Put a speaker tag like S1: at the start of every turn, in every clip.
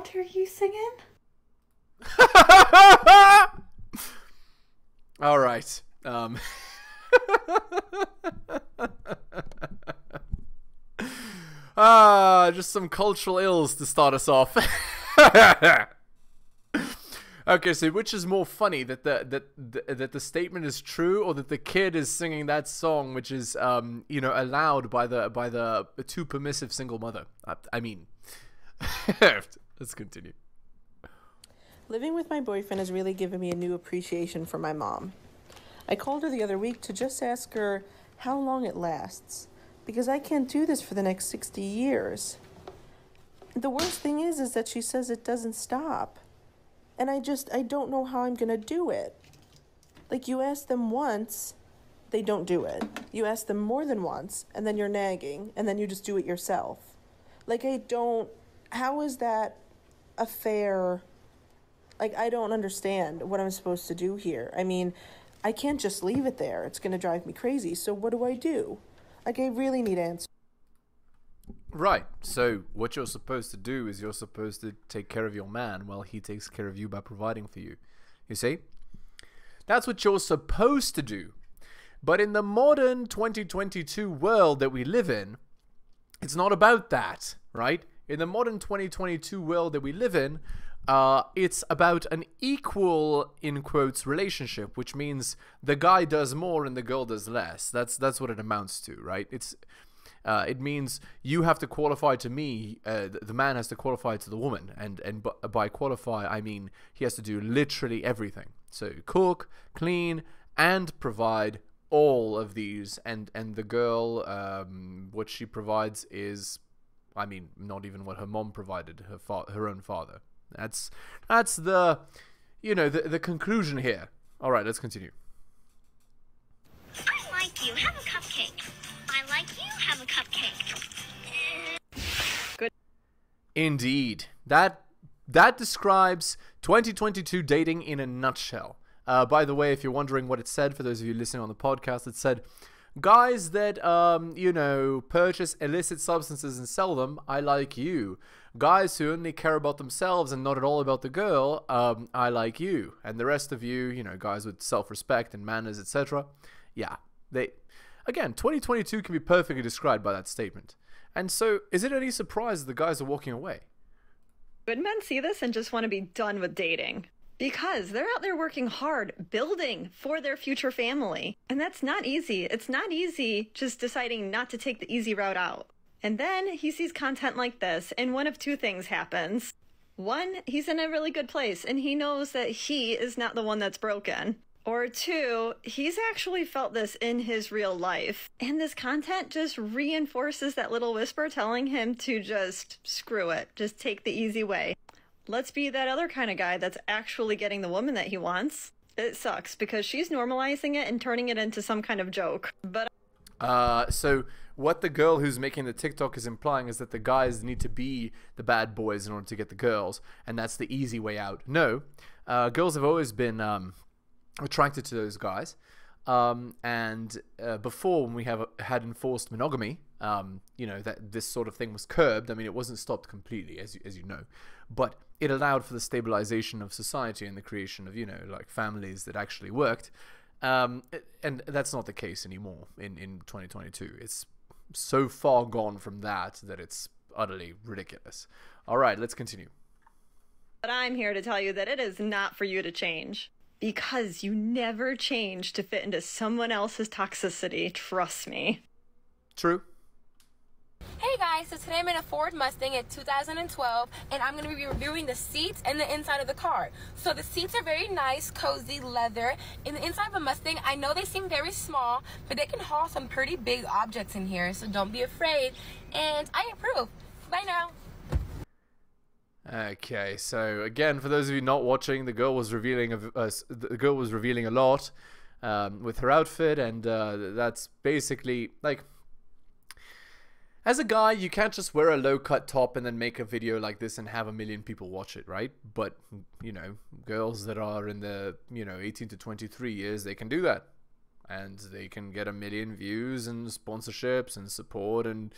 S1: What are you singing?
S2: All right. Just some cultural ills to start us off. Okay, so which is more funny, that the statement is true, or that the kid is singing that song, which is allowed by the too permissive single mother? I mean, let's continue.
S3: Living with my boyfriend has really given me a new appreciation for my mom. I called her the other week to just ask her how long it lasts, because I can't do this for the next 60 years. The worst thing is that she says it doesn't stop. And I don't know how I'm gonna do it. Like, you ask them once, they don't do it. You ask them more than once, and then you're nagging, and then you just do it yourself. Like, how is that a fair, like, I don't understand what I'm supposed to do here. I mean, I can't just leave it there. It's gonna drive me crazy. So what do I do? Like, I really need answers.
S2: Right, so what you're supposed to do is you're supposed to take care of your man while he takes care of you by providing for you. You see? That's what you're supposed to do. But in the modern 2022 world that we live in, it's not about that, right? In the modern 2022 world that we live in, it's about an equal, in quotes, relationship, which means the guy does more and the girl does less. That's what it amounts to, right? It means you have to qualify to me, the man has to qualify to the woman, and by qualify I mean he has to do literally everything. So cook, clean, and provide all of these, and the girl, what she provides is, I mean, not even what her mom provided, her own father. That's the, the conclusion here. All right, let's continue.
S4: I like you. Have a cupcake. I like you. Have a cupcake.
S3: Good.
S2: Indeed. That describes 2022 dating in a nutshell. By the way, if you're wondering what it said, for those of you listening on the podcast, it said, guys that, purchase illicit substances and sell them, I like you. Guys who only care about themselves and not at all about the girl, I like you. And the rest of you, guys with self-respect and manners, etc. Yeah, again, 2022 can be perfectly described by that statement. And so, is it any surprise that the guys are walking away?
S5: Good men see this and just want to be done with dating. Because they're out there working hard, building for their future family. And that's not easy. It's not easy just deciding not to take the easy route out. And then he sees content like this, and one of two things happens. One, he's in a really good place, and he knows that he is not the one that's broken. Or two, he's actually felt this in his real life. And this content just reinforces that little whisper telling him to just screw it. Just take the easy way. Let's be that other kind of guy that's actually getting the woman that he wants. It sucks because she's normalizing it and turning it into some kind of joke. But
S2: so what the girl who's making the TikTok is implying is that the guys need to be the bad boys in order to get the girls, and that's the easy way out. No, girls have always been attracted to those guys, and before, when we had enforced monogamy, that this sort of thing was curbed. I mean, it wasn't stopped completely, as you know, but it allowed for the stabilization of society and the creation of like families that actually worked. And that's not the case anymore in 2022. It's so far gone from that it's utterly ridiculous. All right, let's continue.
S5: But I'm here to tell you that it is not for you to change. Because you never change to fit into someone else's toxicity. Trust me.
S2: True.
S6: Hey guys, so today I'm in a Ford Mustang in 2012, and I'm going to be reviewing the seats and the inside of the car. So the seats are very nice, cozy, leather. In the inside of a Mustang, I know they seem very small, but they can haul some pretty big objects in here, so don't be afraid. And I approve. Bye now.
S2: Okay, so again, for those of you not watching, the girl was revealing a lot with her outfit, and that's basically like, as a guy, you can't just wear a low-cut top and then make a video like this and have 1 million people watch it, right? But, girls that are in the, 18 to 23 years, they can do that. And they can get 1 million views and sponsorships and support, and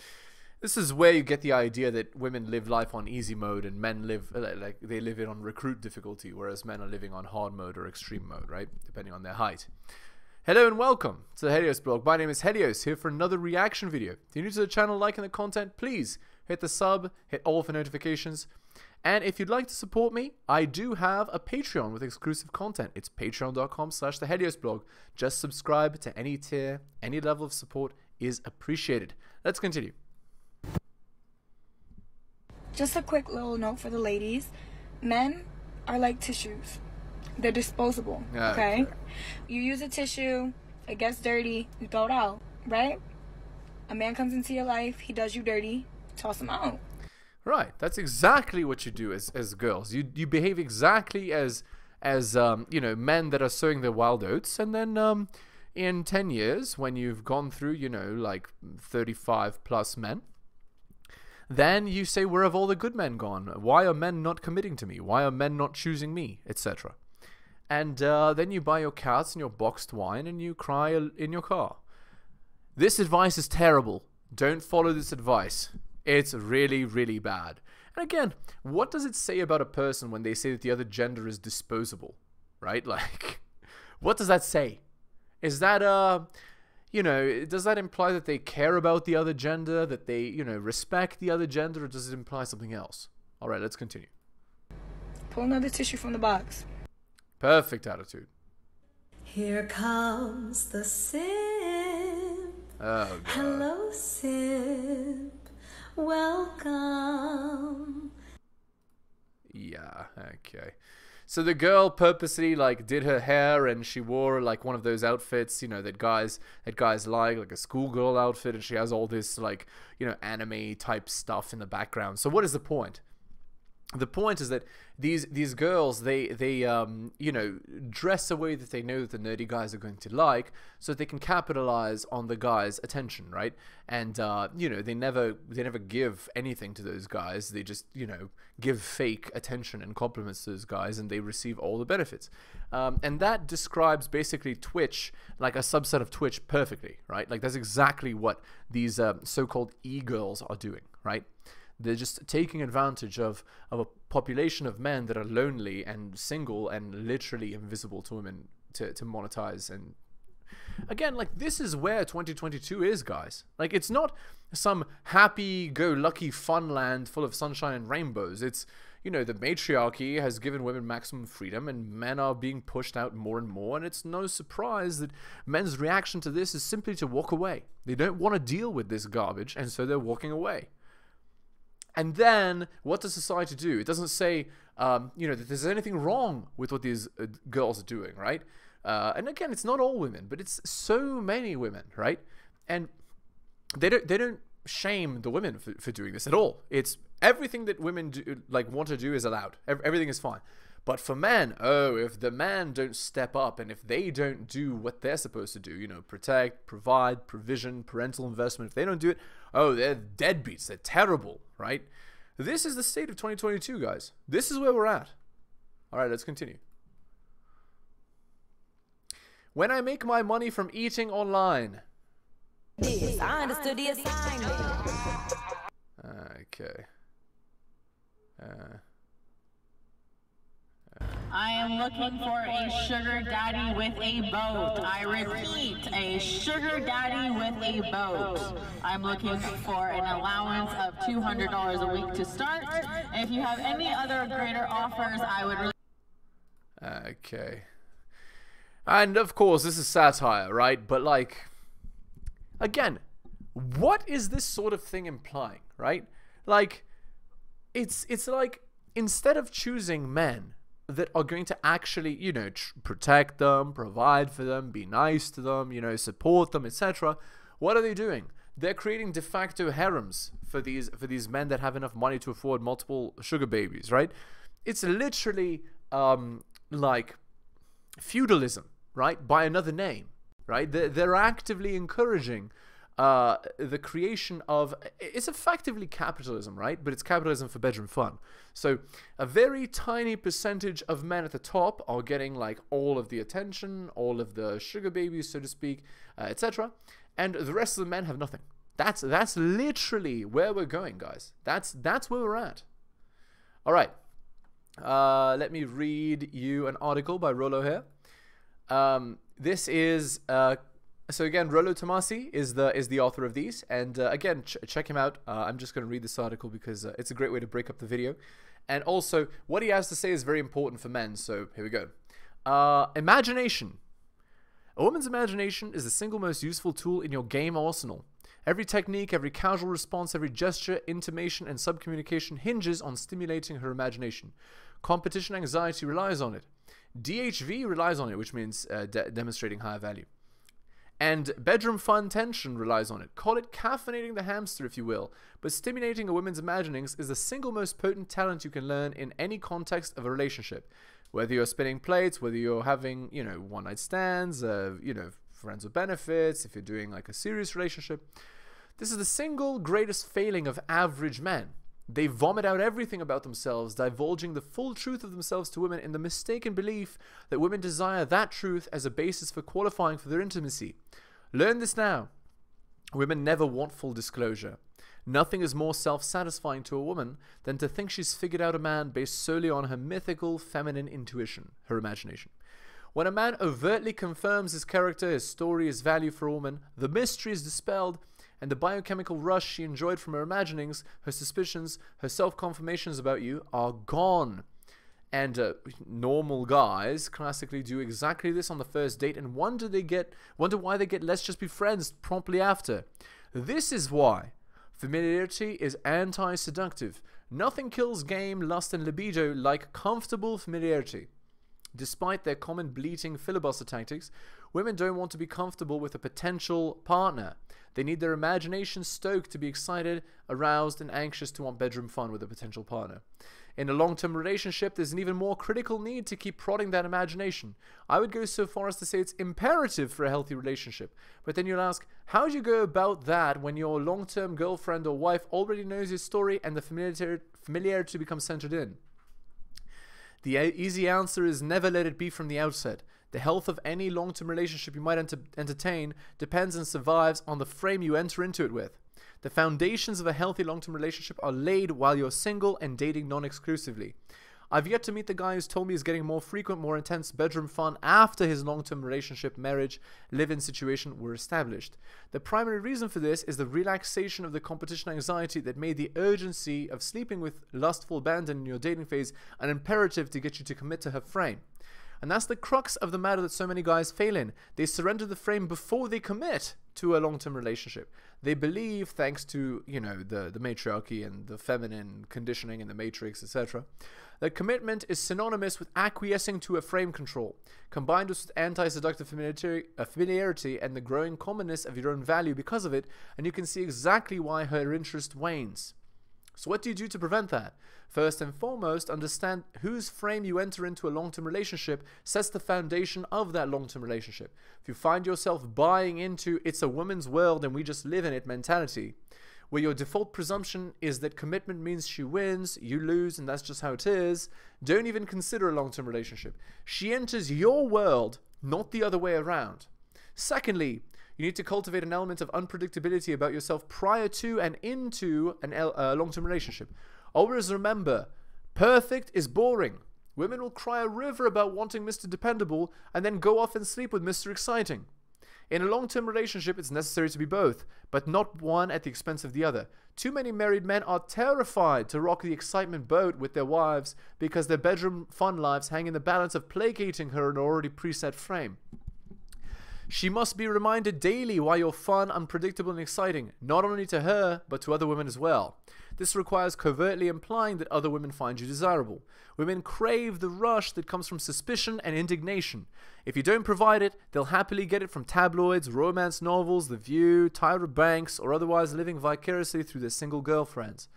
S2: This is where you get the idea that women live life on easy mode and men live like they live it on recruit difficulty, whereas men are living on hard mode or extreme mode, right? Depending on their height. Hello and welcome to the Helios blog. My name is Helios, here for another reaction video. If you're new to the channel, liking the content, please hit the sub, hit all for notifications. And if you'd like to support me, I do have a Patreon with exclusive content. It's patreon.com/theheliosblog. Just subscribe to any tier, any level of support is appreciated. Let's continue.
S1: Just a quick little note for the ladies. Men are like tissues. They're disposable, okay? You use a tissue, it gets dirty, you throw it out, right? A man comes into your life, he does you dirty, toss him out.
S2: Right, that's exactly what you do as girls. You behave exactly as you know, men that are sowing their wild oats, and then in 10 years, when you've gone through, you know, like 35 plus men, then you say, where have all the good men gone? Why are men not committing to me? Why are men not choosing me? Etc. And then you buy your cats and your boxed wine and you cry in your car. This advice is terrible. Don't follow this advice. It's really, really bad. And again, what does it say about a person when they say that the other gender is disposable? Right? Like, what does that say? Is that you know, does that imply that they care about the other gender, that they, you know, respect the other gender, or does it imply something else? All right, let's continue.
S1: Pull another tissue from the box.
S2: Perfect attitude.
S7: Here comes the simp.
S2: Oh, God.
S7: Hello, simp. Welcome.
S2: Yeah, okay. So the girl purposely like did her hair and she wore like one of those outfits, you know, that guys like a schoolgirl outfit, and she has all this like, you know, anime type stuff in the background. So what is the point? The point is that these girls, they you know, dress a way that they know that the nerdy guys are going to like, so that they can capitalize on the guys' attention, right? And you know, they never give anything to those guys. They just, you know, give fake attention and compliments to those guys, and they receive all the benefits. And that describes basically Twitch, like a subset of Twitch, perfectly, right? Like that's exactly what these so-called e-girls are doing, right? They're just taking advantage of a population of men that are lonely and single and literally invisible to women to monetize. And again, like, this is where 2022 is, guys. Like, it's not some happy-go-lucky fun land full of sunshine and rainbows. It's, you know, the matriarchy has given women maximum freedom and men are being pushed out more and more, and it's no surprise that men's reaction to this is simply to walk away. They don't want to deal with this garbage, and so they're walking away. And then, what does society do? It doesn't say, you know, that there's anything wrong with what these girls are doing, right? And again, it's not all women, but it's so many women, right? And they don't shame the women for doing this at all. It's everything that women do, like, want to do is allowed. Everything is fine. But for men, oh, if the man don't step up and if they don't do what they're supposed to do, you know, protect, provide, provision, parental investment, if they don't do it, oh, they're deadbeats, they're terrible, right? This is the state of 2022, guys. This is where we're at. All right, let's continue. When I make my money from eating online.
S7: Yes, I understood the assignment.
S2: Okay.
S8: I am looking for a sugar daddy with a boat. I repeat, a sugar daddy with a boat. I'm looking for an allowance of $200 a week to start. If you have any other greater offers, I would really...
S2: Okay. And of course, this is satire, right? But like, again, what is this sort of thing implying, right? Like, it's like, instead of choosing men that are going to actually, you know, protect them, provide for them, be nice to them, you know, support them, etc. What are they doing? They're creating de facto harems for these men that have enough money to afford multiple sugar babies, right? It's literally like feudalism, right? By another name, right? They're actively encouraging the creation of, it's effectively capitalism, right? But it's capitalism for bedroom fun. So a very tiny percentage of men at the top are getting like all of the attention, all of the sugar babies, so to speak, etc. And the rest of the men have nothing. That's literally where we're going, guys. That's where we're at. All right. Let me read you an article by Rollo here. This is so again, Rollo Tomasi is the author of these, and again, check him out. I'm just going to read this article because it's a great way to break up the video, and also what he has to say is very important for men. So here we go. Imagination. A woman's imagination is the single most useful tool in your game arsenal. Every technique, every casual response, every gesture, intimation, and subcommunication hinges on stimulating her imagination. Competition anxiety relies on it. DHV relies on it, which means demonstrating higher value. And bedroom fun tension relies on it. Call it caffeinating the hamster, if you will. But stimulating a woman's imaginings is the single most potent talent you can learn in any context of a relationship. Whether you're spinning plates, whether you're having, one-night stands, friends with benefits, if you're doing like a serious relationship. This is the single greatest failing of average men. They vomit out everything about themselves, divulging the full truth of themselves to women in the mistaken belief that women desire that truth as a basis for qualifying for their intimacy. Learn this now. Women never want full disclosure. Nothing is more self-satisfying to a woman than to think she's figured out a man based solely on her mythical feminine intuition, her imagination. When a man overtly confirms his character, his story, his value for a woman, the mystery is dispelled, and the biochemical rush she enjoyed from her imaginings, her suspicions, her self-confirmations about you are gone. And normal guys classically do exactly this on the first date and wonder why they get let's just be friends promptly after. This is why familiarity is anti-seductive. Nothing kills game, lust, and libido like comfortable familiarity. Despite their common bleating filibuster tactics, women don't want to be comfortable with a potential partner. They need their imagination stoked to be excited, aroused, and anxious to want bedroom fun with a potential partner. In a long-term relationship, there's an even more critical need to keep prodding that imagination. I would go so far as to say it's imperative for a healthy relationship. But then you'll ask, how do you go about that when your long-term girlfriend or wife already knows your story and the familiarity becomes centered in? The easy answer is never let it be from the outset. The health of any long-term relationship you might entertain depends and survives on the frame you enter into it with. The foundations of a healthy long-term relationship are laid while you're single and dating non-exclusively. I've yet to meet the guy who's told me he's getting more frequent, more intense bedroom fun after his long-term relationship, marriage, live-in situation were established. The primary reason for this is the relaxation of the competition anxiety that made the urgency of sleeping with lustful abandon in your dating phase an imperative to get you to commit to her frame. And that's the crux of the matter that so many guys fail in. They surrender the frame before they commit to a long-term relationship. They believe, thanks to, the matriarchy and the feminine conditioning in the matrix, etc., that commitment is synonymous with acquiescing to a frame control, combined with anti-seductive familiarity and the growing commonness of your own value because of it, and you can see exactly why her interest wanes. So what do you do to prevent that? First and foremost, understand whose frame you enter into a long-term relationship sets the foundation of that long-term relationship. If you find yourself buying into it's a woman's world and we just live in it mentality, where your default presumption is that commitment means she wins, you lose, and that's just how it is, don't even consider a long-term relationship. She enters your world, not the other way around. Secondly, you need to cultivate an element of unpredictability about yourself prior to and into a long-term relationship. Always remember, perfect is boring. Women will cry a river about wanting Mr. Dependable and then go off and sleep with Mr. Exciting. In a long-term relationship, it's necessary to be both, but not one at the expense of the other. Too many married men are terrified to rock the excitement boat with their wives because their bedroom fun lives hang in the balance of placating her in an already preset frame. She must be reminded daily why you're fun, unpredictable, and exciting, not only to her, but to other women as well. This requires covertly implying that other women find you desirable. Women crave the rush that comes from suspicion and indignation. If you don't provide it, they'll happily get it from tabloids, romance novels, The View, Tyra Banks, or otherwise living vicariously through their single girlfriends.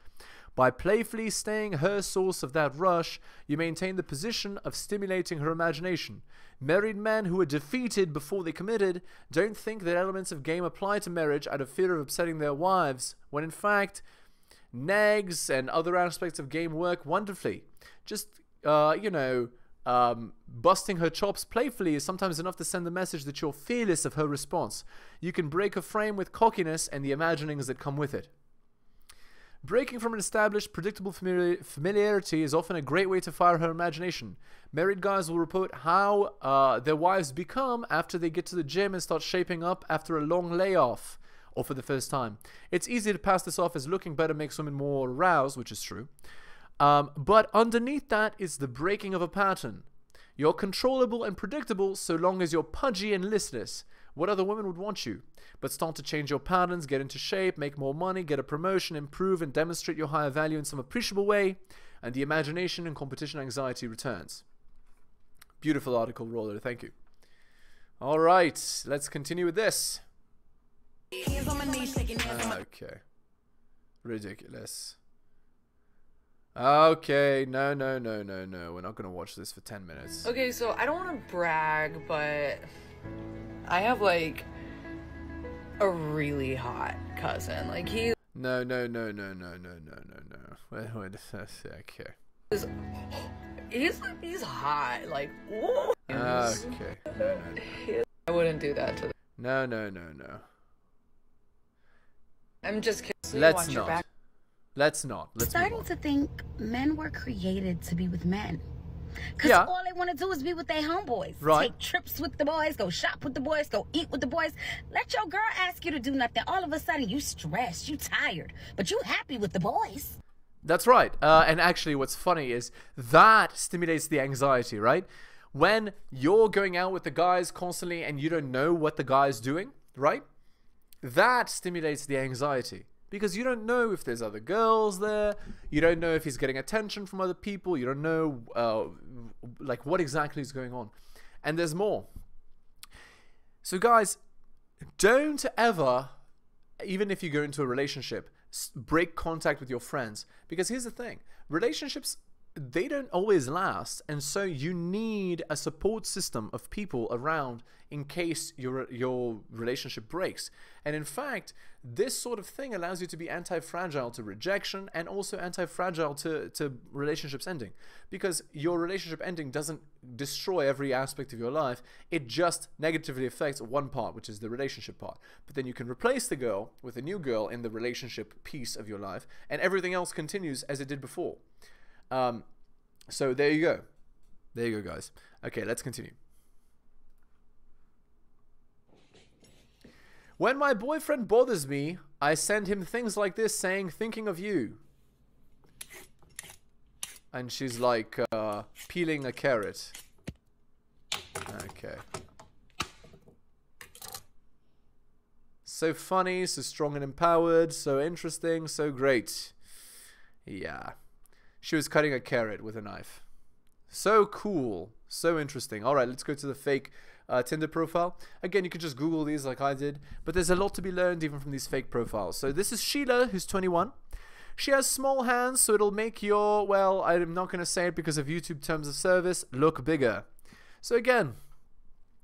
S2: By playfully staying her source of that rush, you maintain the position of stimulating her imagination. Married men who are defeated before they committed don't think that elements of game apply to marriage out of fear of upsetting their wives, when in fact, negs and other aspects of game work wonderfully. Just, Busting her chops playfully is sometimes enough to send the message that you're fearless of her response. You can break a frame with cockiness and the imaginings that come with it. Breaking from an established, predictable familiarity is often a great way to fire her imagination. Married guys will report how their wives become after they get to the gym and start shaping up after a long layoff or for the first time. It's easy to pass this off as looking better makes women more aroused, which is true. But underneath that is the breaking of a pattern. You're controllable and predictable so long as you're pudgy and listless. What other women would want you? But start to change your patterns, get into shape, make more money, get a promotion, improve, and demonstrate your higher value in some appreciable way, and the imagination and competition anxiety returns. Beautiful article, Roller. Thank you. All right, let's continue with this. Okay. Ridiculous. Okay, no. We're not gonna watch this for 10 minutes.
S9: Okay, so I don't want to brag, but I have like a really hot cousin. Like he.
S2: No. Wait, okay.
S9: He's hot. Like whoa.
S2: Okay. No.
S9: I wouldn't do that to them.
S2: No.
S9: I'm just kidding.
S2: Let's not. Let's
S10: starting to think men were created to be with men. Because all they want to do is be with their homeboys.
S2: Right.
S10: Take trips with the boys, go shop with the boys, go eat with the boys. Let your girl ask you to do nothing. All of a sudden, you stressed, you tired, but you happy with the boys.
S2: That's right. And actually, what's funny is that stimulates the anxiety, right? When you're going out with the guys constantly and you don't know what the guy's doing, right? That stimulates the anxiety. Because you don't know if there's other girls there. You don't know if he's getting attention from other people. You don't know like what exactly is going on. And there's more. So guys, don't ever, even if you go into a relationship, break contact with your friends. Because here's the thing. Relationships, they don't always last. And so you need a support system of people around in case your relationship breaks. And in fact, this sort of thing allows you to be anti-fragile to rejection and also anti-fragile to relationships ending. Because your relationship ending doesn't destroy every aspect of your life. It just negatively affects one part, which is the relationship part. But then you can replace the girl with a new girl in the relationship piece of your life, and everything else continues as it did before. So there you go. There you go, guys. Okay, let's continue. When my boyfriend bothers me, I send him things like this saying, thinking of you. And she's like, peeling a carrot. Okay. So funny, so strong and empowered, so interesting, so great. Yeah. She was cutting a carrot with a knife. So cool. So interesting. All right, let's go to the fake Tinder profile. Again, you can just Google these like I did. But there's a lot to be learned even from these fake profiles. So this is Sheila, who's 21. She has small hands, so it'll make your, well, I'm not going to say it because of YouTube terms of service, look bigger. So again,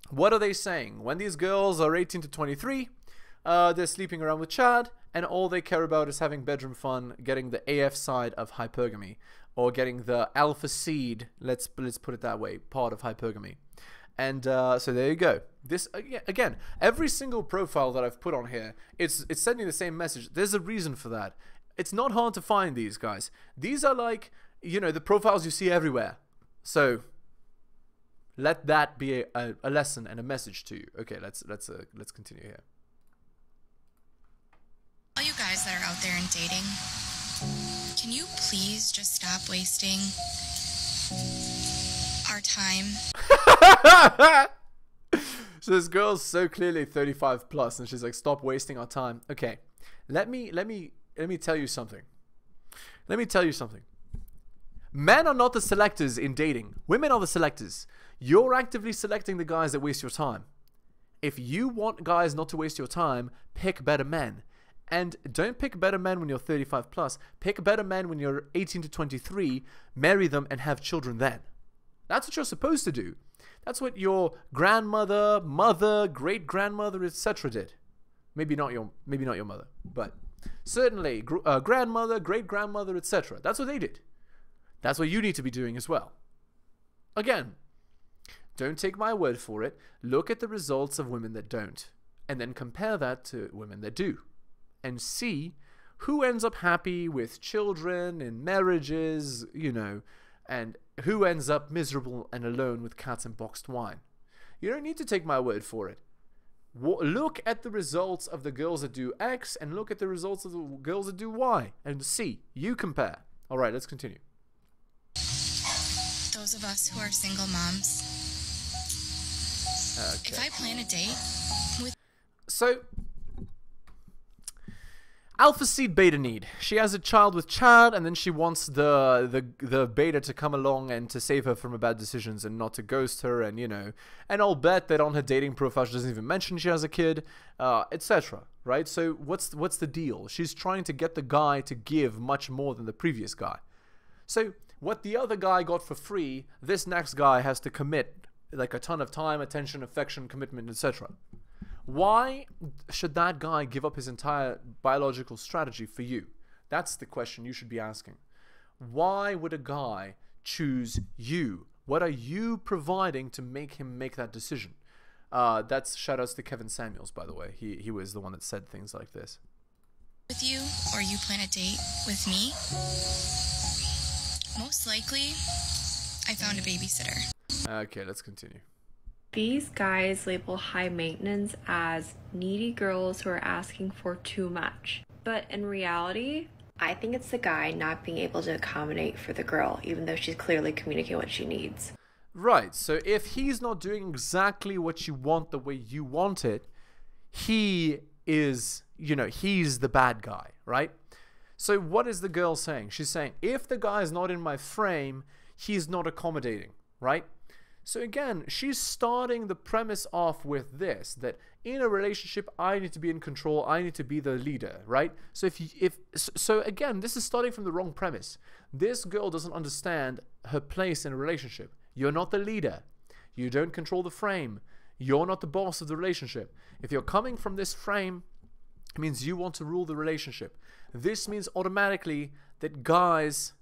S2: what are they saying? When these girls are 18 to 23, they're sleeping around with Chad, and all they care about is having bedroom fun, getting the AF side of hypergamy, or getting the alpha seed, let's put it that way, part of hypergamy. And so there you go. This again, every single profile that I've put on here, it's sending the same message. There's a reason for that. It's not hard to find these guys. These are like, you know, the profiles you see everywhere. So let that be a lesson and a message to you. Okay, let's continue here.
S11: All you guys that are out there and dating, can you please just stop wasting our time?
S2: So this girl's so clearly 35 plus, and she's like, stop wasting our time. Okay, let me tell you something. Let me tell you something. Men are not the selectors in dating. Women are the selectors. You're actively selecting the guys that waste your time. If you want guys not to waste your time, pick better men. And don't pick better men when you're 35 plus. Pick better men when you're 18 to 23. Marry them and have children then. That's what you're supposed to do. That's what your grandmother, mother, great-grandmother, etc. did. Maybe not your mother, but certainly grandmother, great-grandmother, etc. That's what they did. That's what you need to be doing as well. Again, don't take my word for it. Look at the results of women that don't, and then compare that to women that do, and see who ends up happy with children and marriages, you know, and who ends up miserable and alone with cats and boxed wine. You don't need to take my word for it. Look at the results of the girls that do X and look at the results of the girls that do Y and see. You compare. All right, let's continue.
S11: Those of us who are single moms.
S2: Okay.
S11: If I plan a date with...
S2: So, alpha seed beta need. She has a child with Chad, and then she wants the beta to come along and to save her from bad decisions and not to ghost her, and you know, and I'll bet that on her dating profile she doesn't even mention she has a kid, etc. Right? So what's the deal? She's trying to get the guy to give much more than the previous guy. So what the other guy got for free, this next guy has to commit like a ton of time, attention, affection, commitment, etc. Why should that guy give up his entire biological strategy for you? That's the question you should be asking. Why would a guy choose you? What are you providing to make him make that decision? That's shoutouts to Kevin Samuels, by the way. He was the one that said things like this.
S11: With you, or you plan a date with me? Most likely, I found a babysitter.
S2: Okay, let's continue.
S12: These guys label high maintenance as needy girls who are asking for too much. But in reality, I think it's the guy not being able to accommodate for the girl, even though she's clearly communicating what she needs.
S2: Right, so if he's not doing exactly what you want the way you want it, he is, you know, he's the bad guy, right? So what is the girl saying? She's saying, if the guy is not in my frame, he's not accommodating, right? So again, she's starting the premise off with this, that in a relationship, I need to be in control, I need to be the leader, right? So so again, this is starting from the wrong premise. This girl doesn't understand her place in a relationship. You're not the leader. You don't control the frame. You're not the boss of the relationship. If you're coming from this frame, it means you want to rule the relationship. This means automatically that guys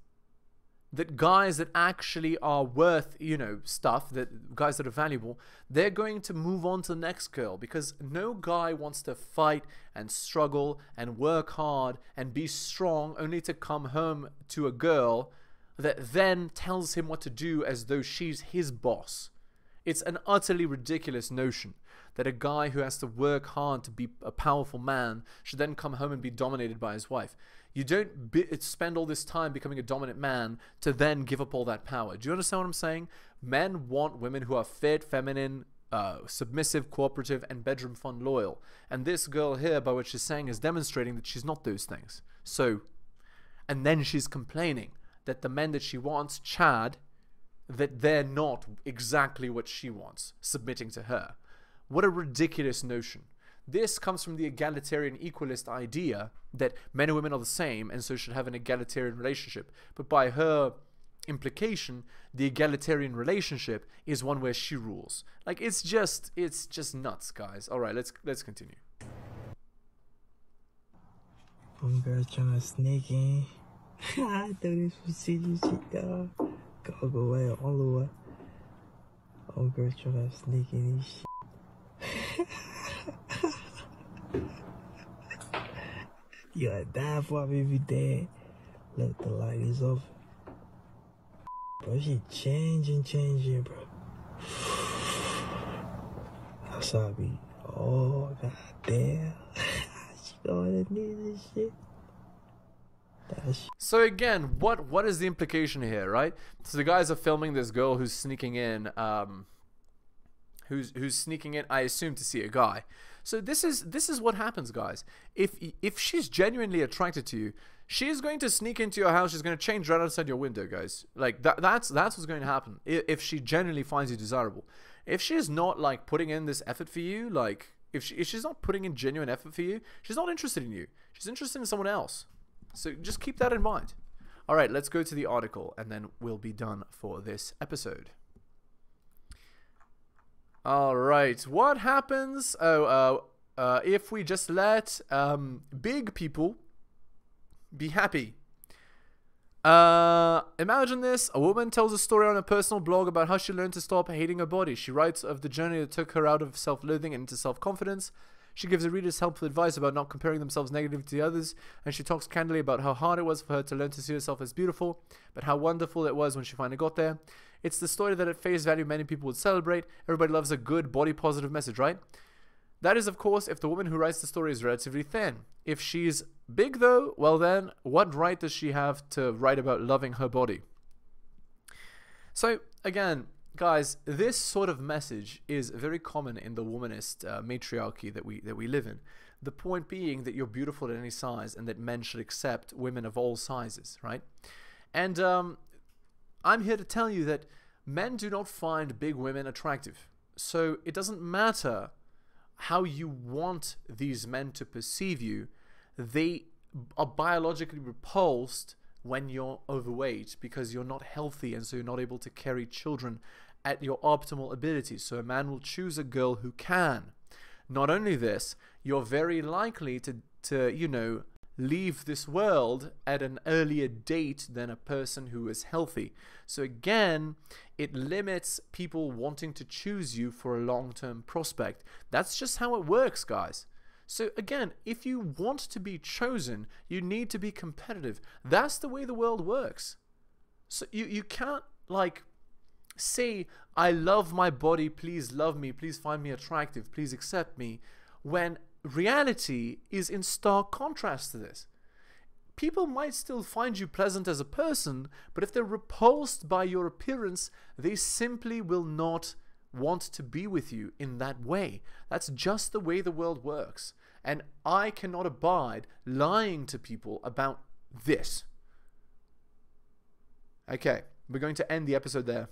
S2: that actually are worth, you know, stuff, that guys that are valuable, they're going to move on to the next girl, because no guy wants to fight and struggle and work hard and be strong only to come home to a girl that then tells him what to do as though she's his boss. It's an utterly ridiculous notion that a guy who has to work hard to be a powerful man should then come home and be dominated by his wife. You don't spend all this time becoming a dominant man to then give up all that power. Do you understand what I'm saying? Men want women who are fit, feminine, submissive, cooperative, and bedroom fun loyal. And this girl here, by what she's saying, is demonstrating that she's not those things. So, and then she's complaining that the men that she wants, Chad, that they're not exactly what she wants, submitting to her. What a ridiculous notion. This comes from the egalitarian equalist idea that men and women are the same and so should have an egalitarian relationship. But by her implication, the egalitarian relationship is one where she rules. Like, it's just nuts, guys. All right, let's continue.
S13: Homegirl trying to sneak in. I thought this was serious shit, dog. Go away all the way. Homegirl trying to sneak in this shit. You gotta die for me if you dead. Look, the light is off. Bro, she changing, bro. Wasabi. Oh, god damn. She going to need this shit.
S2: So again, what is the implication here, right? So the guys are filming this girl who's sneaking in, who's sneaking in, I assume, to see a guy. So this is what happens, guys. If she's genuinely attracted to you, she is going to sneak into your house. She's going to change right outside your window, guys. Like that's what's going to happen if she genuinely finds you desirable. If she's not like putting in this effort for you, like if she's not putting in genuine effort for you, she's not interested in you. She's interested in someone else. So just keep that in mind. All right, let's go to the article and then we'll be done for this episode. All right, what happens if we just let big people be happy? Imagine this. A woman tells a story on a personal blog about how she learned to stop hating her body. She writes of the journey that took her out of self-loathing and into self-confidence. She gives her readers helpful advice about not comparing themselves negatively to others, and she talks candidly about how hard it was for her to learn to see herself as beautiful, but how wonderful it was when she finally got there. It's the story that at face value many people would celebrate. Everybody loves a good body-positive message, right? That is, of course, if the woman who writes the story is relatively thin. If she's big, though, well then, what right does she have to write about loving her body? So, again, guys, this sort of message is very common in the womanist matriarchy that we live in. The point being that you're beautiful at any size and that men should accept women of all sizes, right? And I'm here to tell you that men do not find big women attractive. So it doesn't matter how you want these men to perceive you. They are biologically repulsed when you're overweight because you're not healthy, and so you're not able to carry children at your optimal abilities. So a man will choose a girl who can. Not only this, you're very likely to you know, leave this world at an earlier date than a person who is healthy. So again, it limits people wanting to choose you for a long-term prospect. That's just how it works, guys. So again, if you want to be chosen, you need to be competitive. That's the way the world works. So you can't, like, say, I love my body, please love me, please find me attractive, please accept me, when reality is in stark contrast to this. People might still find you pleasant as a person, but if they're repulsed by your appearance, they simply will not want to be with you in that way. That's just the way the world works. And I cannot abide lying to people about this. Okay, we're going to end the episode there.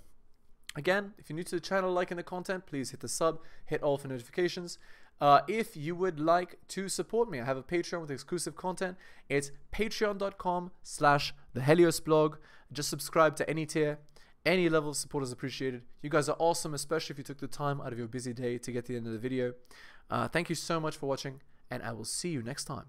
S2: Again, if you're new to the channel, liking the content, please hit the sub, hit all for notifications. If you would like to support me, I have a Patreon with exclusive content. It's patreon.com/theheliosblog. Just subscribe to any tier. Any level of support is appreciated. You guys are awesome, especially if you took the time out of your busy day to get to the end of the video. Thank you so much for watching, and I will see you next time.